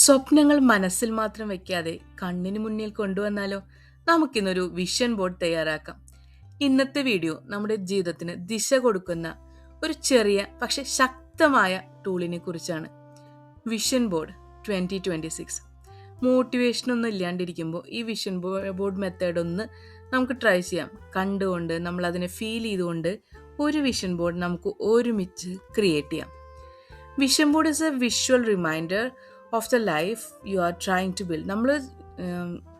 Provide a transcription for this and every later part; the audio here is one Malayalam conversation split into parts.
സ്വപ്നങ്ങൾ മനസ്സിൽ മാത്രം വെക്കാതെ കണ്ണിന് മുന്നിൽ കൊണ്ടുവന്നാലോ? നമുക്കിന്നൊരു വിഷൻ ബോർഡ് തയ്യാറാക്കാം. ഇന്നത്തെ വീഡിയോ നമ്മുടെ ജീവിതത്തിന് ദിശ കൊടുക്കുന്ന ഒരു ചെറിയ പക്ഷെ ശക്തമായ ടൂളിനെ കുറിച്ചാണ്. Vision board 2026. മോട്ടിവേഷനൊന്നും ഇല്ലാണ്ടിരിക്കുമ്പോൾ ഈ വിഷൻ ബോർഡ് മെത്തേഡ് ഒന്ന് നമുക്ക് ട്രൈ ചെയ്യാം. കണ്ടുകൊണ്ട് നമ്മൾ അതിനെ ഫീൽ ചെയ്തുകൊണ്ട് ഒരു വിഷൻ ബോർഡ് നമുക്ക് ഒരുമിച്ച് ക്രിയേറ്റ് ചെയ്യാം. Vision board is a visual reminder of the life you are trying to build. നമ്മൾ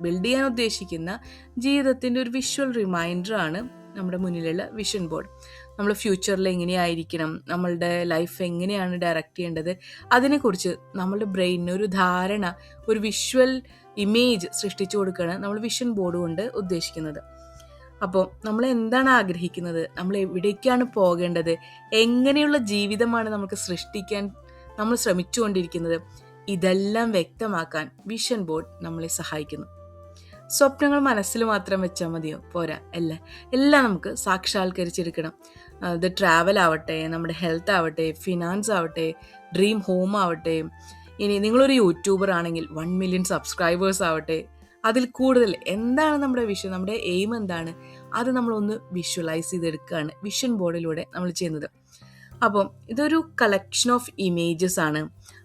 ബിൽഡ് ചെയ്യാൻ ഉദ്ദേശിക്കുന്ന ജീവിതത്തിൻ്റെ ഒരു വിഷ്വൽ റിമൈൻഡറാണ് നമ്മുടെ മുന്നിലുള്ള വിഷൻ ബോർഡ്. നമ്മൾ ഫ്യൂച്ചറിൽ എങ്ങനെയായിരിക്കണം, നമ്മളുടെ ലൈഫ് എങ്ങനെയാണ് ഡയറക്റ്റ് ചെയ്യേണ്ടത്, അതിനെക്കുറിച്ച് നമ്മളുടെ ബ്രെയിനിന് ഒരു ധാരണ, ഒരു വിഷ്വൽ ഇമേജ് സൃഷ്ടിച്ചു കൊടുക്കുകയാണ് നമ്മൾ വിഷൻ ബോർഡ് കൊണ്ട് ഉദ്ദേശിക്കുന്നത്. അപ്പോൾ നമ്മൾ എന്താണ് ആഗ്രഹിക്കുന്നത്, നമ്മൾ എവിടേക്കാണ് പോകേണ്ടത്, എങ്ങനെയുള്ള ജീവിതമാണ് നമുക്ക് സൃഷ്ടിക്കാൻ നമ്മൾ ശ്രമിച്ചുകൊണ്ടിരിക്കുന്നത്, ഇതെല്ലാം വ്യക്തമാക്കാൻ വിഷൻ ബോർഡ് നമ്മളെ സഹായിക്കുന്നു. സ്വപ്നങ്ങൾ മനസ്സിൽ മാത്രം വെച്ചാൽ മതിയോ? പോരാ, എല്ലാം നമുക്ക് സാക്ഷാത്കരിച്ചെടുക്കണം. അത് ട്രാവൽ ആവട്ടെ, നമ്മുടെ ഹെൽത്ത് ആവട്ടെ, ഫിനാൻസ് ആവട്ടെ, ഡ്രീം ഹോം ആവട്ടെ, ഇനി നിങ്ങളൊരു യൂട്യൂബർ ആണെങ്കിൽ 1 million സബ്സ്ക്രൈബേഴ്സ് ആവട്ടെ, അതിൽ കൂടുതൽ എന്താണ് നമ്മുടെ വിഷൻ, നമ്മുടെ എയിം എന്താണ്, അത് നമ്മളൊന്ന് വിഷ്വലൈസ് ചെയ്തെടുക്കുകയാണ് വിഷൻ ബോർഡിലൂടെ നമ്മൾ ചെയ്യുന്നത്. അപ്പം ഇതൊരു കളക്ഷൻ ഓഫ് ഇമേജസ് ആണ്.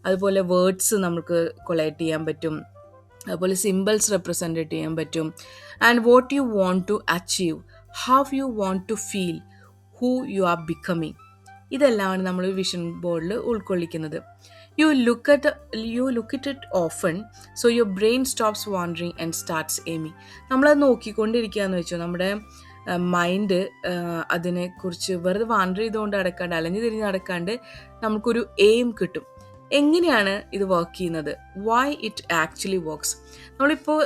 അതുപോലെ വേർഡ്സ് നമുക്ക് കൊളക്ട് ചെയ്യാൻ പറ്റും, അതുപോലെ സിമ്പിൾസ് റെപ്രസെൻറ്റ് ചെയ്യാൻ പറ്റും. And what you want to achieve, how you want to feel, who you are becoming, ഇതെല്ലാമാണ് നമ്മൾ വിഷൻ ബോർഡിൽ ഉൾക്കൊള്ളിക്കുന്നത്. You look at it often, so your brain stops wandering and starts aiming. നമ്മളത് നോക്കിക്കൊണ്ടിരിക്കുകയെന്ന് വെച്ചോ, നമ്മുടെ മൈൻഡ് അതിനെക്കുറിച്ച് വെറുതെ വാണ്ടർ ചെയ്തുകൊണ്ട് നടക്കാണ്ട്, അലഞ്ഞു തിരിഞ്ഞ് നടക്കാണ്ട് നമുക്കൊരു എയിം കിട്ടും. എങ്ങനെയാണ് ഇത് വർക്ക് ചെയ്യുന്നത്, വൈ ഇറ്റ് ആക്ച്വലി വർക്ക്സ്. നമ്മളിപ്പോൾ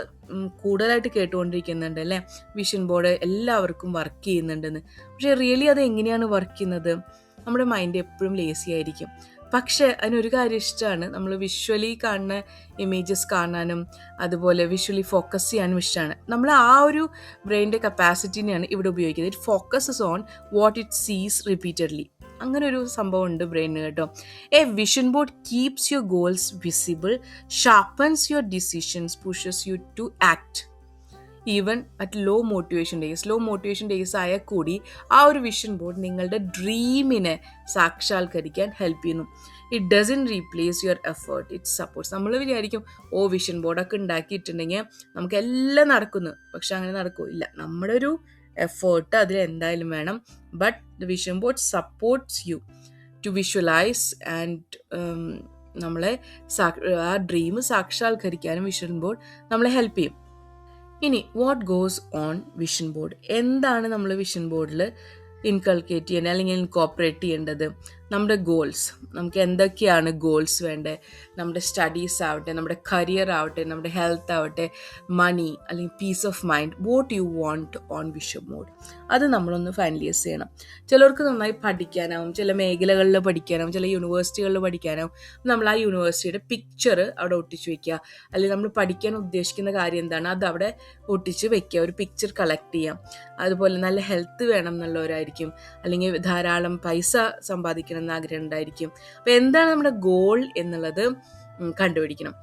കൂടുതലായിട്ട് കേട്ടുകൊണ്ടിരിക്കുന്നുണ്ട് അല്ലേ, വിഷൻ ബോർഡ് എല്ലാവർക്കും വർക്ക് ചെയ്യുന്നുണ്ടെന്ന്. പക്ഷേ റിയലി അത് എങ്ങനെയാണ് വർക്ക് ചെയ്യുന്നത്? നമ്മുടെ മൈൻഡ് എപ്പോഴും ലേസി ആയിരിക്കും. പക്ഷേ അതിനൊരു കാര്യം ഇഷ്ടമാണ്, നമ്മൾ വിഷ്വലി കാണുന്ന ഇമേജസ് കാണാനും അതുപോലെ വിഷ്വലി ഫോക്കസ് ചെയ്യാനും ഇഷ്ടമാണ്. നമ്മൾ ആ ഒരു ബ്രെയിനിൻ്റെ കപ്പാസിറ്റിനെയാണ് ഇവിടെ ഉപയോഗിക്കുന്നത്. It focuses on what it sees repeatedly. അങ്ങനെ ഒരു സംഭവം ഉണ്ട് ബ്രെയിനിന് കേട്ടോ. A vision board keeps your goals visible, sharpens your decisions, pushes you to act even at low motivation days ആയാൽ കൂടി ആ ഒരു വിഷൻ ബോർഡ് നിങ്ങളുടെ ഡ്രീമിനെ സാക്ഷാത്കരിക്കാൻ ഹെൽപ്പ് ചെയ്യുന്നു. It doesn't replace your effort, it supports. നമ്മൾ വിചാരിക്കും വിഷൻ ബോർഡൊക്കെ ഉണ്ടാക്കിയിട്ടുണ്ടെങ്കിൽ നമുക്ക് എല്ലാം നടക്കുന്നു. പക്ഷെ അങ്ങനെ നടക്കില്ല. നമ്മുടെ ഒരു എഫേർട്ട് അതിൽ എന്തായാലും വേണം. But the vision board supports you to visualise and നമ്മളെ ആ ഡ്രീം സാക്ഷാത്കരിക്കാനും വിഷൻ ബോർഡ് നമ്മളെ ഹെൽപ്പ് ചെയ്യും. ഇനി what goes on vision board, എന്താണ് നമ്മൾ വിഷൻ ബോർഡിൽ ഇൻകൾക്കേറ്റ് ചെയ്യേണ്ടത് അല്ലെങ്കിൽ ഇൻകോപ്പറേറ്റ് ചെയ്യേണ്ടത്? നമ്മുടെ ഗോൾസ്, നമുക്ക് എന്തൊക്കെയാണ് ഗോൾസ് വേണ്ടത്, നമ്മുടെ സ്റ്റഡീസ് ആവട്ടെ, നമ്മുടെ കരിയർ ആവട്ടെ, നമ്മുടെ ഹെൽത്ത് ആവട്ടെ, മണി അല്ലെങ്കിൽ peace of mind, what you want on vision board, അത് നമ്മളൊന്ന് ഫൈനലൈസ് ചെയ്യണം. ചിലർക്ക് നന്നായി പഠിക്കാനാവും, ചില മേഖലകളിൽ പഠിക്കാനാവും, ചില യൂണിവേഴ്സിറ്റികളിൽ പഠിക്കാനാവും. നമ്മൾ ആ യൂണിവേഴ്സിറ്റിയുടെ പിക്ചർ അവിടെ ഒട്ടിച്ച് വെക്കുക, അല്ലെങ്കിൽ നമ്മൾ പഠിക്കാൻ ഉദ്ദേശിക്കുന്ന കാര്യം എന്താണ് അത് അവിടെ ഒട്ടിച്ച് വെക്കുക, ഒരു പിക്ചർ കളക്ട് ചെയ്യാം. അതുപോലെ നല്ല ഹെൽത്ത് വേണം എന്നുള്ളവരായിരിക്കും, അല്ലെങ്കിൽ ധാരാളം പൈസ സമ്പാദിക്കണം എന്ന ആഗ്രഹം ഉണ്ടായിരിക്കും. അപ്പോൾ എന്താണ് നമ്മുടെ ഗോൾ എന്നുള്ളത് കണ്ടുപിടിക്കണം.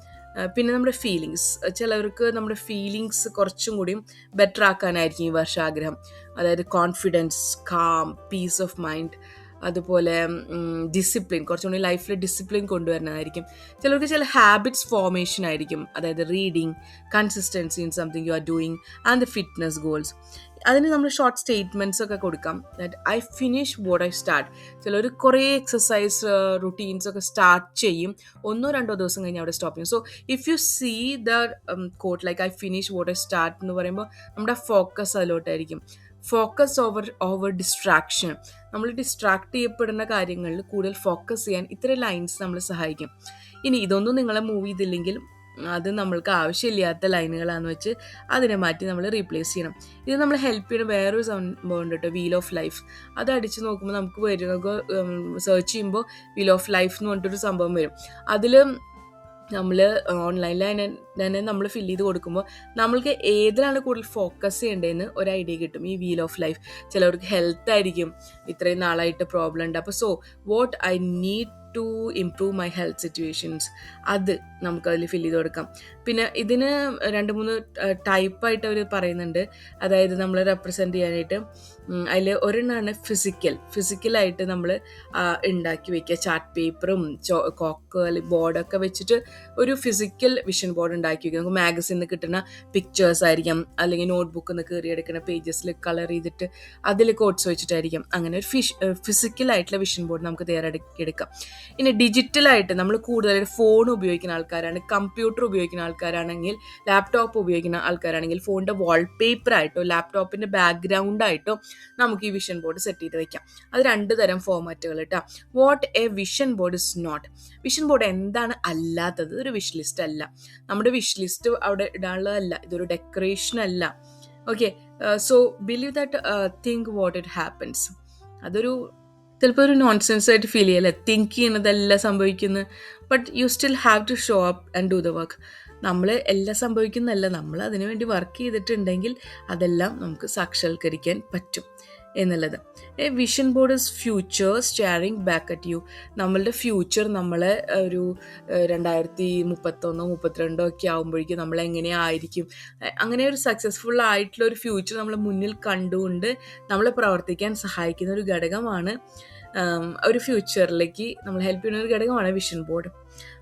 പിന്നെ നമ്മുടെ ഫീലിങ്സ്, ചിലവർക്ക് നമ്മുടെ ഫീലിങ്സ് കുറച്ചും കൂടിയും ബെറ്റർ ആക്കാനായിരിക്കും ഈ വർഷം ആഗ്രഹം. അതായത് confidence, calm, peace of mind, അതുപോലെ ഡിസിപ്ലിൻ, കുറച്ചും കൂടി ലൈഫിൽ ഡിസിപ്ലിൻ കൊണ്ടുവരണമായിരിക്കും. ചിലർക്ക് ചില ഹാബിറ്റ്സ് ഫോർമേഷൻ ആയിരിക്കും, അതായത് reading, consistency in something you are doing, and the fitness goals. അതിന് നമ്മൾ ഷോർട്ട് സ്റ്റേറ്റ്മെൻറ്റ്സ് ഒക്കെ കൊടുക്കാം. That I finish what I start. ചിലർ കുറേ എക്സസൈസ് റുട്ടീൻസ് ഒക്കെ സ്റ്റാർട്ട് ചെയ്യും, 1-2 ദിവസം കഴിഞ്ഞ് അവിടെ സ്റ്റോപ്പ് ചെയ്യും. So if you see the quote like I finish what I start എന്ന് പറയുമ്പോൾ നമ്മുടെ ഫോക്കസ് അതിലോട്ടായിരിക്കും. Focus over distraction. നമ്മൾ ഡിസ്ട്രാക്ട് ചെയ്യപ്പെടുന്ന കാര്യങ്ങളിൽ കൂടുതൽ ഫോക്കസ് ചെയ്യാൻ ഇത്തരം ലൈൻസ് നമ്മളെ സഹായിക്കും. ഇനി ഇതൊന്നും നിങ്ങളെ മൂവ് ചെയ്തില്ലെങ്കിൽ അത് നമ്മൾക്ക് ആവശ്യമില്ലാത്ത ലൈനുകളാണെന്ന് വെച്ച് അതിനെ മാറ്റി നമ്മൾ റീപ്ലേസ് ചെയ്യണം. ഇത് നമ്മൾ ഹെൽപ്പ് ചെയ്യുന്ന വേറൊരു സംഭവം ഉണ്ട് കേട്ടോ, വീൽ ഓഫ് ലൈഫ്. അത് അടിച്ച് നോക്കുമ്പോൾ നമുക്ക് വരുന്ന സെർച്ച് ചെയ്യുമ്പോൾ വീൽ ഓഫ് ലൈഫ് എന്ന് പറഞ്ഞിട്ടൊരു സംഭവം വരും. അതിൽ നമ്മൾ ഓൺലൈനിൽ തന്നെ നമ്മൾ ഫില്ല് ചെയ്ത് കൊടുക്കുമ്പോൾ നമ്മൾക്ക് ഏതിലാണ് കൂടുതൽ ഫോക്കസ് ചെയ്യേണ്ടതെന്ന് ഒരു ഐഡിയ കിട്ടും. ഈ വീൽ ഓഫ് ലൈഫ് ചിലവർക്ക് ഹെൽത്ത് ആയിരിക്കും, ഇത്രയും നാളായിട്ട് പ്രോബ്ലം ഉണ്ട്. അപ്പോൾ what I need to improve my health situations, അത് നമുക്കതിൽ ഫില്ല് ചെയ്ത് കൊടുക്കാം. പിന്നെ ഇതിന് 2-3 ടൈപ്പായിട്ട് അവർ പറയുന്നുണ്ട്, അതായത് നമ്മൾ റെപ്രസെൻ്റ് ചെയ്യാനായിട്ട്. അതിൽ ഒരെണ്ണമാണ് ഫിസിക്കലായിട്ട് നമ്മൾ ഉണ്ടാക്കി വയ്ക്കുക. ചാർട്ട് പേപ്പറും കോക്ക് അല്ലെങ്കിൽ ബോർഡൊക്കെ വെച്ചിട്ട് ഒരു ഫിസിക്കൽ വിഷൻ ബോർഡ് ഉണ്ടാക്കി വയ്ക്കുക. നമുക്ക് മാഗസിനിൽ നിന്ന് കിട്ടുന്ന പിക്ചേഴ്സ് ആയിരിക്കാം, അല്ലെങ്കിൽ നോട്ട്ബുക്കിൽ നിന്ന് കയറിയെടുക്കുന്ന പേജസിൽ കളർ ചെയ്തിട്ട് അതിൽ കോട്ട്സ് വെച്ചിട്ടായിരിക്കും. അങ്ങനെ ഒരു ഫിസിക്കലായിട്ടുള്ള വിഷൻ ബോർഡ് നമുക്ക് തയ്യാറാക്കിയെടുക്കാം. ഇനി ഡിജിറ്റലായിട്ട് നമ്മൾ കൂടുതലായിട്ട് ഫോൺ ഉപയോഗിക്കുന്ന ആൾക്കാരാണ്, കമ്പ്യൂട്ടർ ഉപയോഗിക്കുന്ന ആൾക്കാരാണെങ്കിൽ, ലാപ്ടോപ്പ് ഉപയോഗിക്കുന്ന ആൾക്കാരാണെങ്കിൽ ഫോണിൻ്റെ വാൾപേപ്പറായിട്ടോ ലാപ്ടോപ്പിൻ്റെ ബാക്ക്ഗ്രൗണ്ടായിട്ടോ നമുക്ക് ഈ വിഷൻ ബോർഡ് സെറ്റ് ചെയ്ത് വെക്കാം. അത് 2 തരം ഫോർമാറ്റുകൾ കേട്ടോ. What a vision board is not. Vision board എന്താണ് അല്ലാത്തത്? ഒരു വിഷ് ലിസ്റ്റ് അല്ല, നമ്മുടെ വിഷ് ലിസ്റ്റ് അവിടെ ഇടാനുള്ളതല്ല, ഇതൊരു ഡെക്കറേഷൻ അല്ല. Okay, so believe that, think what it happens. അതൊരു ചിലപ്പോൾ ഒരു നോൺസെൻസ് ആയിട്ട് ഫീൽ ചെയ്യല്ലേ, തിങ്ക് ചെയ്യുന്നതല്ല സംഭവിക്കുന്നത്. But you still have to show up and do the work. നമ്മൾ എല്ലാം സംഭവിക്കുന്നതല്ല, നമ്മൾ അതിനു വേണ്ടി വർക്ക് ചെയ്തിട്ടുണ്ടെങ്കിൽ അതെല്ലാം നമുക്ക് സാക്ഷാത്കരിക്കാൻ പറ്റും എന്നുള്ളത്. A vision board is future staring back at you. നമ്മളുടെ ഫ്യൂച്ചർ നമ്മളെ ഒരു 2031-32 ഒക്കെ ആകുമ്പോഴേക്കും നമ്മളെങ്ങനെയായിരിക്കും, അങ്ങനെ ഒരു സക്സസ്ഫുൾ ആയിട്ടുള്ള ഒരു ഫ്യൂച്ചർ നമ്മൾ മുന്നിൽ കണ്ടുകൊണ്ട് നമ്മളെ പ്രവർത്തിക്കാൻ സഹായിക്കുന്ന ഒരു ഘടകമാണ്, ഒരു ഫ്യൂച്ചറിലേക്ക് നമ്മൾ ഹെൽപ്പ് ചെയ്യുന്ന ഒരു ഘടകമാണ് vision board.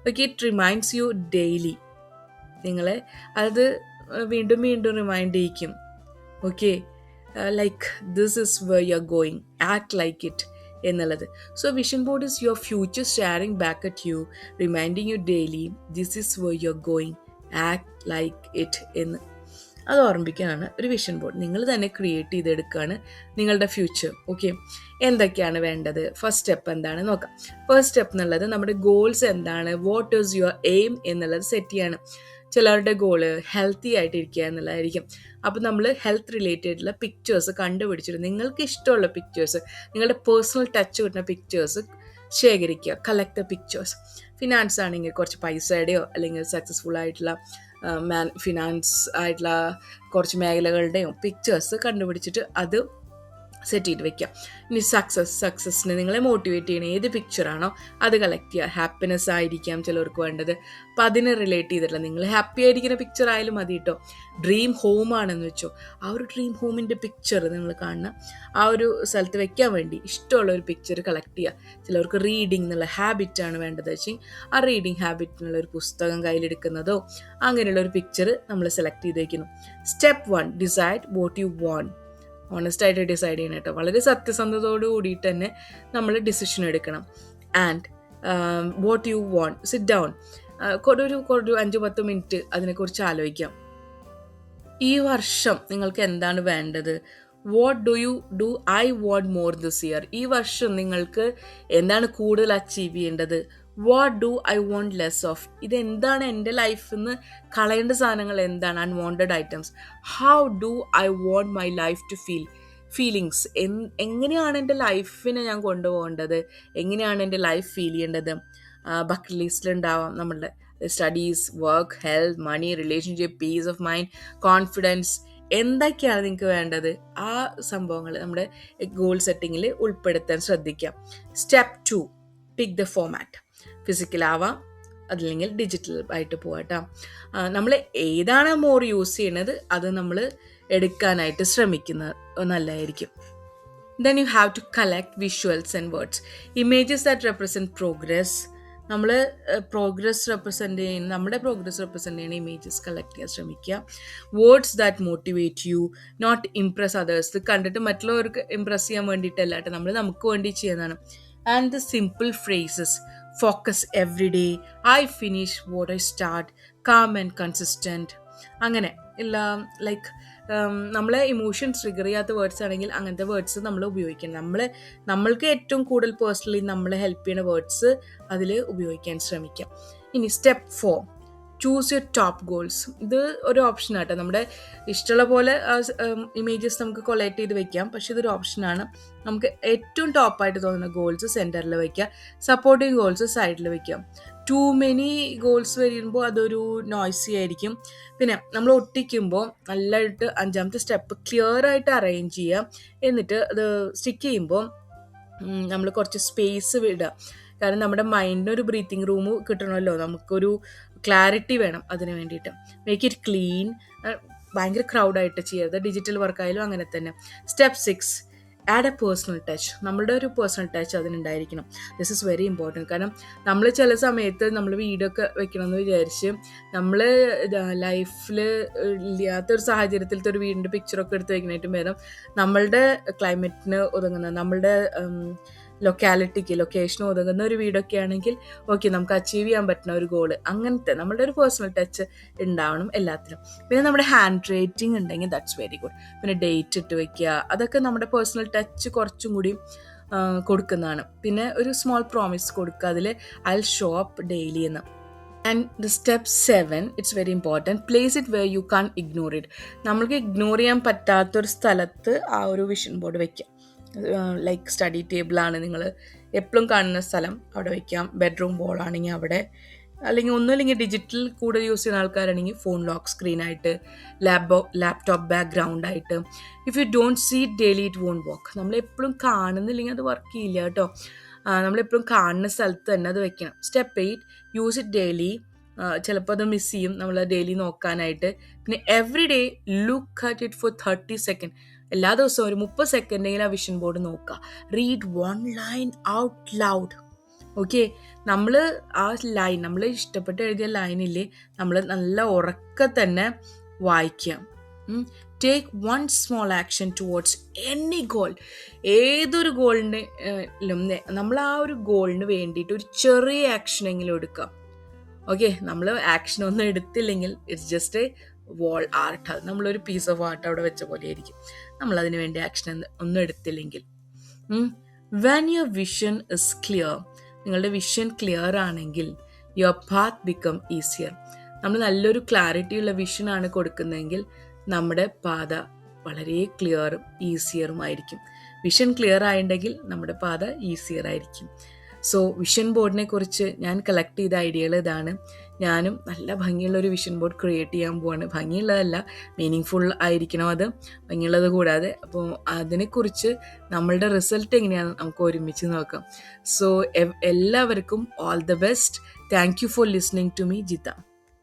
Okay, it reminds you daily. നിങ്ങളെ അത് വീണ്ടും വീണ്ടും റിമൈൻഡ് ചെയ്യിക്കും. Okay, like this is where you are going, act like it എന്നുള്ളത്. So vision board is your future staring back at you, reminding you daily this is where you are going, act like it എന്ന്. അത് ഓർമ്മിക്കാനാണ് ഒരു വിഷൻ ബോർഡ്. നിങ്ങൾ തന്നെ ക്രിയേറ്റ് ചെയ്തെടുക്കുകയാണ് നിങ്ങളുടെ ഫ്യൂച്ചർ. ഓക്കെ, എന്തൊക്കെയാണ് വേണ്ടത്? ഫസ്റ്റ് സ്റ്റെപ്പ് എന്താണ് നോക്കാം. ഫസ്റ്റ് സ്റ്റെപ്പ് എന്നുള്ളത് നമ്മുടെ ഗോൾസ് എന്താണ്, വാട്ട് ഈസ് യുവർ എയിം എന്നുള്ളത് സെറ്റ് ചെയ്യാണ്. ചിലരുടെ ഗോള് ഹെൽത്തി ആയിട്ടിരിക്കുക എന്നുള്ളതായിരിക്കും. അപ്പോൾ നമ്മൾ ഹെൽത്ത് റിലേറ്റഡുള്ള പിക്ചേഴ്സ് കണ്ടുപിടിച്ചിട്ട് നിങ്ങൾക്ക് ഇഷ്ടമുള്ള പിക്ചേഴ്സ്, നിങ്ങളുടെ പേഴ്സണൽ ടച്ച് കിട്ടുന്ന പിക്ചേഴ്സ് ശേഖരിക്കുക, കളക്ട് ദ പിക്ചേഴ്സ്. ഫിനാൻസ് ആണെങ്കിൽ കുറച്ച് പൈസയുടെയോ അല്ലെങ്കിൽ സക്സസ്ഫുൾ ആയിട്ടുള്ള ഫിനാൻസ് ആയിട്ടുള്ള കുറച്ച് മേഖലകളുടെയോ പിക്ചേഴ്സ് കണ്ടുപിടിച്ചിട്ട് അത് സെറ്റ് ചെയ്ത് വെക്കാം. ഇനി സക്സസ്സിനെ നിങ്ങളെ മോട്ടിവേറ്റ് ചെയ്യണ ഏത് പിക്ചറാണോ അത് കളക്ട് ചെയ്യുക. ഹാപ്പിനെസ് ആയിരിക്കാം ചിലർക്ക് വേണ്ടത്, അപ്പം അതിനെ റിലേറ്റ് ചെയ്തിട്ടുള്ള നിങ്ങൾ ഹാപ്പി ആയിരിക്കുന്ന പിക്ചർ ആയാലും മതി കേട്ടോ. ഡ്രീം ഹോം ആണെന്ന് വെച്ചോ, ആ ഒരു ഡ്രീം ഹോമിൻ്റെ പിക്ചർ നിങ്ങൾ കാണുന്ന ആ ഒരു സ്ഥലത്ത് വെക്കാൻ വേണ്ടി ഇഷ്ടമുള്ള ഒരു പിക്ചർ കളക്ട് ചെയ്യുക. ചിലർക്ക് റീഡിങ് എന്നുള്ള ഹാബിറ്റാണ് വേണ്ടത് വെച്ചാൽ ആ റീഡിങ് ഹാബിറ്റിനുള്ള ഒരു പുസ്തകം കയ്യിലെടുക്കുന്നതോ അങ്ങനെയുള്ള ഒരു പിക്ചർ നമ്മൾ സെലക്ട് ചെയ്ത് വയ്ക്കുന്നു. Step 1, decide what you want. ഓണസ്റ്റായിട്ട് ഡിസൈഡ് ചെയ്യണം കേട്ടോ. വളരെ സത്യസന്ധതയോട് കൂടിയിട്ട് തന്നെ നമ്മൾ ഡിസിഷൻ എടുക്കണം. And what you want, sit down, ഒരു 5-10 മിനിറ്റ് അതിനെക്കുറിച്ച് ആലോചിക്കാം. ഈ വർഷം നിങ്ങൾക്ക് എന്താണ് വേണ്ടത്? What do I want more this year. ഈ വർഷം നിങ്ങൾക്ക് എന്താണ് കൂടുതൽ അച്ചീവ് ചെയ്യേണ്ടത്? What do I want less of. ഇതെന്താണ് എൻ്റെ ലൈഫിൽ നിന്ന് കളയേണ്ട സാധനങ്ങൾ എന്താണ്? Unwanted items. How do I want my life to feelings. എങ്ങനെയാണ് എൻ്റെ ലൈഫിനെ ഞാൻ കൊണ്ടുപോകേണ്ടത്, എങ്ങനെയാണ് എൻ്റെ ലൈഫ് ഫീൽ ചെയ്യേണ്ടത്? ബക്കറ്റ് ലിസ്റ്റിലുണ്ടാവാം നമ്മളുടെ studies, work, health, money, relationship, peace of mind, confidence. എന്തൊക്കെയാണ് നിങ്ങൾക്ക് വേണ്ടത്? ആ സംഭവങ്ങൾ നമ്മുടെ ഗോൾ സെറ്റിങ്ങിൽ ഉൾപ്പെടുത്താൻ ശ്രദ്ധിക്കാം. Step 2, pick the format. ഫിസിക്കലാവാം, അതല്ലെങ്കിൽ ഡിജിറ്റൽ ആയിട്ട് പോകാം. നമ്മൾ ഏതാണ് മോർ യൂസ് ചെയ്യുന്നത് അത് നമ്മൾ എടുക്കാനായിട്ട് ശ്രമിക്കുന്നത് നല്ലതായിരിക്കും. Then you have to collect visuals and words. Images that represent progress. നമ്മൾ നമ്മുടെ പ്രോഗ്രസ് റെപ്രസെൻ്റ് ചെയ്യുന്ന ഇമേജസ് കളക്ട് ചെയ്യാൻ ശ്രമിക്കുക. Words that motivate you, not impress others. ഇത് കണ്ടിട്ട് മറ്റുള്ളവർക്ക് ഇംപ്രസ് ചെയ്യാൻ വേണ്ടിയിട്ടല്ല കേട്ടോ, നമ്മൾ നമുക്ക് വേണ്ടി ചെയ്യുന്നതാണ്. And the simple phrases. Focus every day, I finish what I start, calm and consistent. അങ്ങനെ എല്ലാം ലൈക്ക് നമ്മളെ ഇമോഷൻസ് ട്രിഗർ ചെയ്യാത്ത വേർഡ്സ് ആണെങ്കിൽ അങ്ങനത്തെ വേർഡ്സ് നമ്മൾ ഉപയോഗിക്കണം. നമ്മൾക്ക് ഏറ്റവും കൂടുതൽ പേഴ്സണലി നമ്മളെ ഹെൽപ്പ് ചെയ്യുന്ന വേർഡ്സ് അതിൽ ഉപയോഗിക്കാൻ ശ്രമിക്കാം. ഇനി step 4, choose your top goals. ഇത് ഒരു ഓപ്ഷനാട്ടോ. നമ്മുടെ ഇഷ്ടമുള്ള പോലെ ഇമേജസ് നമുക്ക് കൊളക്ട് ചെയ്ത് വെക്കാം, പക്ഷെ ഇതൊരു ഓപ്ഷനാണ്. നമുക്ക് ഏറ്റവും ടോപ്പായിട്ട് തോന്നുന്ന ഗോൾസ് സെൻറ്ററിൽ വയ്ക്കുക, സപ്പോർട്ടിങ് ഗോൾസ് സൈഡിൽ വയ്ക്കാം. ടു മെനി ഗോൾസ് വരുമ്പോൾ അതൊരു നോയ്സി ആയിരിക്കും. പിന്നെ നമ്മൾ ഒട്ടിക്കുമ്പോൾ നല്ലതായിട്ട് 5ാമത്തെ സ്റ്റെപ്പ് ക്ലിയർ ആയിട്ട് അറേഞ്ച് ചെയ്യുക. എന്നിട്ട് അത് സ്റ്റിക്ക് ചെയ്യുമ്പോൾ നമ്മൾ കുറച്ച് സ്പേസ് വിടുക. കാരണം നമ്മുടെ മൈൻഡിന് ഒരു ബ്രീത്തിങ് റൂം കിട്ടണമല്ലോ, നമുക്കൊരു ക്ലാരിറ്റി വേണം അതിന് വേണ്ടിയിട്ട്. Make it clean. ഭയങ്കര ക്രൗഡായിട്ട് ചെയ്യരുത്, ഡിജിറ്റൽ വർക്കായാലും അങ്ങനെ തന്നെ. Step 6, add a personal touch. നമ്മളുടെ ഒരു പേഴ്സണൽ ടച്ച് അതിനുണ്ടായിരിക്കണം. This is very important. കാരണം നമ്മൾ ചില സമയത്ത് നമ്മൾ വീടൊക്കെ വെക്കണമെന്ന് വിചാരിച്ച് നമ്മൾ ലൈഫിൽ ഇല്ലാത്തൊരു സാഹചര്യത്തിലത്തെ ഒരു വീടിൻ്റെ പിക്ചറൊക്കെ എടുത്ത് വെക്കുന്നതിന് ഭേദം നമ്മളുടെ ക്ലൈമറ്റിന് ഒതുങ്ങുന്ന, നമ്മളുടെ ലൊക്കേഷന് ഒതുങ്ങുന്ന ഒരു വീടൊക്കെ ആണെങ്കിൽ ഓക്കെ, നമുക്ക് അച്ചീവ് ചെയ്യാൻ പറ്റുന്ന ഒരു ഗോള്, അങ്ങനത്തെ നമ്മളുടെ ഒരു പേഴ്സണൽ ടച്ച് ഉണ്ടാവണം എല്ലാത്തിലും. പിന്നെ നമ്മുടെ ഹാൻഡ് റൈറ്റിംഗ് ഉണ്ടെങ്കിൽ ദാറ്റ്സ് വെരി ഗുഡ്. പിന്നെ ഡേറ്റ് ഇട്ട് വെക്കുക, അതൊക്കെ നമ്മുടെ പേഴ്സണൽ ടച്ച് കുറച്ചും കൂടി കൊടുക്കുന്നതാണ്. പിന്നെ ഒരു സ്മോൾ പ്രോമിസ് കൊടുക്കുക, അതിൽ I will show up daily എന്ന്. And the step 7, it's very important, place it where you can ignore it. നമ്മൾക്ക് ഇഗ്നോർ ചെയ്യാൻ പറ്റാത്തൊരു സ്ഥലത്ത് ആ ഒരു വിഷൻ ബോർഡ് വയ്ക്കാം. ലൈക്ക് സ്റ്റഡി ടേബിളാണ് നിങ്ങൾ എപ്പോഴും കാണുന്ന സ്ഥലം, അവിടെ വയ്ക്കാം. ബെഡ്റൂം ബോളാണെങ്കിൽ അവിടെ, അല്ലെങ്കിൽ ഒന്നുമില്ലെങ്കിൽ ഡിജിറ്റൽ കൂടുതൽ യൂസ് ചെയ്യുന്ന ആൾക്കാരാണെങ്കിൽ ഫോൺ ലോക്ക് സ്ക്രീനായിട്ട്, ലാപ്ടോപ്പ് ബാക്ക്ഗ്രൗണ്ടായിട്ട്. If you don't see it daily it won't work. നമ്മളെപ്പോഴും കാണുന്നില്ലെങ്കിൽ അത് വർക്ക് ചെയ്യില്ല കേട്ടോ. നമ്മളെപ്പോഴും കാണുന്ന സ്ഥലത്ത് തന്നെ അത് വെക്കണം. Step 8, use it daily. ചിലപ്പോൾ അത് മിസ് ചെയ്യും നമ്മൾ ഡെയിലി നോക്കാനായിട്ട്. പിന്നെ every day look at it for 30 second. എല്ലാ ദിവസവും ഒരു 30 സെക്കൻഡെങ്കിലും ആ വിഷൻ ബോർഡ് നോക്കുക. Read 1 line out loud. Okay, നമ്മൾ ആ ലൈൻ, നമ്മൾ ഇഷ്ടപ്പെട്ട് എഴുതിയ ലൈനില്ലേ, നമ്മൾ നല്ല ഉറക്കെ തന്നെ വായിക്കാം. Take 1 small action towards any goal. ഏതൊരു ഗോളിനും നമ്മൾ ആ ഒരു ഗോളിന് വേണ്ടിയിട്ട് ഒരു ചെറിയ ആക്ഷനെങ്കിലും എടുക്കാം. ഓക്കെ, നമ്മൾ ആക്ഷനൊന്നും എടുത്തില്ലെങ്കിൽ it's just a wall art. അത് നമ്മളൊരു പീസ് ഓഫ് ആർട്ട് അവിടെ വെച്ച പോലെ ആയിരിക്കും, നമ്മളതിന് വേണ്ടി ആക്ഷൻ ഒന്നും എടുത്തില്ലെങ്കിൽ. When your vision is clear, നിങ്ങളുടെ വിഷൻ ക്ലിയർ ആണെങ്കിൽ യുവർ പാത്ത് ബിക്കം ഈസിയർ. നമ്മൾ നല്ലൊരു ക്ലാരിറ്റിയുള്ള വിഷനാണ് കൊടുക്കുന്നതെങ്കിൽ നമ്മുടെ പാത വളരെ ക്ലിയറും ഈസിയറുമായിരിക്കും. വിഷൻ ക്ലിയർ ആയിട്ടുണ്ടെങ്കിൽ നമ്മുടെ പാത ഈസിയർ ആയിരിക്കും. സോ വിഷൻ ബോർഡിനെ കുറിച്ച് ഞാൻ കളക്ട് ചെയ്ത ഐഡിയകൾ ഇതാണ്. ഞാനും നല്ല ഭംഗിയുള്ളൊരു വിഷൻ ബോർഡ് ക്രിയേറ്റ് ചെയ്യാൻ പോവാണ്. ഭംഗിയുള്ളതല്ല, മീനിങ് ഫുൾ ആയിരിക്കണം അത്, ഭംഗിയുള്ളത് കൂടാതെ. അപ്പോൾ അതിനെക്കുറിച്ച് നമ്മളുടെ റിസൾട്ട് എങ്ങനെയാണെന്ന് നമുക്ക് ഒരുമിച്ച് നോക്കാം. സോ എല്ലാവർക്കും all the best. Thank you for listening to me, Jitha.